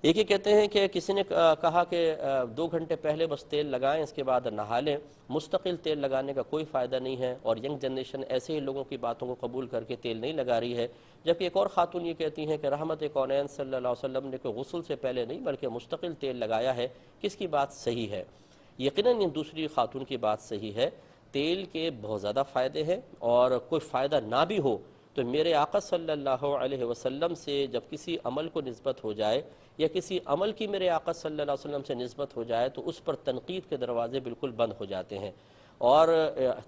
ایک یہ کہتے ہیں کہ کسی نے کہا کہ 2 گھنٹے پہلے بس تیل لگائیں، اس کے بعد نہا لیں، مستقل تیل لگانے کا کوئی فائدہ نہیں ہے، اور ینگ جنریشن ایسے ہی لوگوں کی باتوں کو قبول کر کے تیل نہیں لگا رہی ہے۔ جبکہ ایک اور خاتون یہ کہتی ہیں کہ رحمت کونین صلی اللہ علیہ وسلم نے کوئی غسل سے پہلے نہیں بلکہ مستقل تیل لگایا ہے، کس کی بات صحیح ہے؟ یقیناً یہ دوسری خاتون کی بات صحیح ہے، تیل کے بہت زیادہ فائدے ہیں، اور کوئی فائدہ نہ بھی ہو تو میرے آقا صلی اللہ علیہ وسلم سے جب کسی عمل کو نسبت ہو جائے یا کسی عمل کی میرے آقا صلی اللہ علیہ وسلم سے نسبت ہو جائے تو اس پر تنقید کے دروازے بالکل بند ہو جاتے ہیں، اور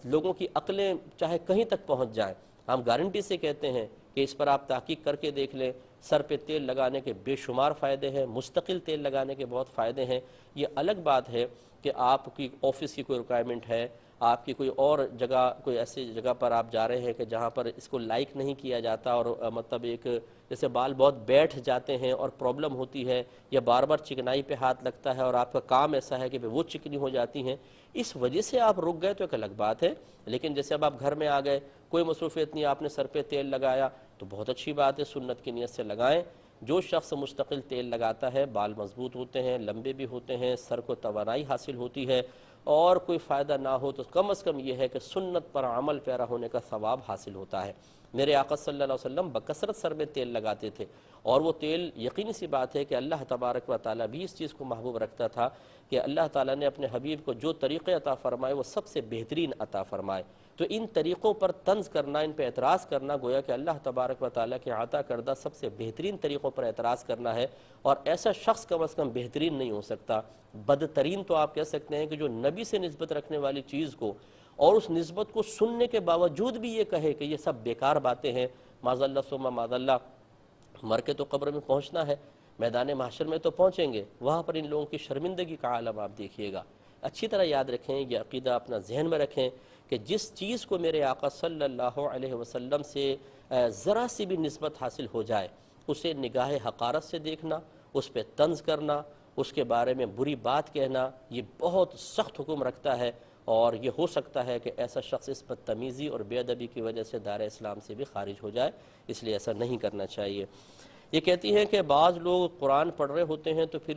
لوگوں کی عقلیں چاہے کہیں تک پہنچ جائیں، ہم گارنٹی سے کہتے ہیں کہ اس پر آپ تحقیق کر کے دیکھ لیں، سر پہ تیل لگانے کے بے شمار فائدے ہیں، مستقل تیل لگانے کے بہت فائدے ہیں۔ یہ الگ بات ہے کہ آپ کی آفس کی کوئی ریکوائرمنٹ ہے، آپ کی کوئی اور جگہ، کوئی ایسی جگہ پر آپ جا رہے ہیں کہ جہاں پر اس کو لائک نہیں کیا جاتا، اور مطلب ایک جیسے بال بہت بیٹھ جاتے ہیں اور پرابلم ہوتی ہے، یا بار بار چکنائی پہ ہاتھ لگتا ہے اور آپ کا کام ایسا ہے کہ وہ چکنی ہو جاتی ہیں، اس وجہ سے آپ رک گئے تو ایک الگ بات ہے۔ لیکن جیسے اب آپ گھر میں آ گئے، کوئی مصروفیت نہیں، آپ نے سر پہ تیل لگایا تو بہت اچھی بات ہے، سنت کی نیت سے لگائیں۔ جو شخص مستقل تیل لگاتا ہے بال مضبوط ہوتے ہیں، لمبے بھی ہوتے ہیں، سر کو توانائی حاصل ہوتی ہے، اور کوئی فائدہ نہ ہو تو کم از کم یہ ہے کہ سنت پر عمل پیرا ہونے کا ثواب حاصل ہوتا ہے۔ میرے آقا صلی اللہ علیہ وسلم بکثرت سر میں تیل لگاتے تھے، اور وہ تیل یقینی سی بات ہے کہ اللہ تبارک و تعالیٰ بھی اس چیز کو محبوب رکھتا تھا کہ اللہ تعالیٰ نے اپنے حبیب کو جو طریقے عطا فرمائے وہ سب سے بہترین عطا فرمائے، تو ان طریقوں پر طنز کرنا، ان پہ اعتراض کرنا گویا کہ اللہ تبارک و تعالیٰ کے عطا کردہ سب سے بہترین طریقوں پر اعتراض کرنا ہے، اور ایسا شخص کم از کم بہترین نہیں ہو سکتا، بدترین تو آپ کہہ سکتے ہیں کہ جو نبی سے نسبت رکھنے والی چیز کو اور اس نسبت کو سننے کے باوجود بھی یہ کہے کہ یہ سب بیکار باتیں ہیں، معاذ اللہ ثم معاذ اللہ، مر کے تو قبر میں پہنچنا ہے، میدان محشر میں تو پہنچیں گے، وہاں پر ان لوگوں کی شرمندگی کا عالم آپ دیکھیے گا۔ اچھی طرح یاد رکھیں، یہ عقیدہ اپنا ذہن میں رکھیں کہ جس چیز کو میرے آقا صلی اللہ علیہ وسلم سے ذرا سی بھی نسبت حاصل ہو جائے اسے نگاہ حقارت سے دیکھنا، اس پہ طنز کرنا، اس کے بارے میں بری بات کہنا، یہ بہت سخت حکم رکھتا ہے، اور یہ ہو سکتا ہے کہ ایسا شخص اس بدتمیزی اور بے ادبی کی وجہ سے دار اسلام سے بھی خارج ہو جائے، اس لیے ایسا نہیں کرنا چاہیے۔ یہ کہتی ہیں کہ بعض لوگ قرآن پڑھ رہے ہوتے ہیں تو پھر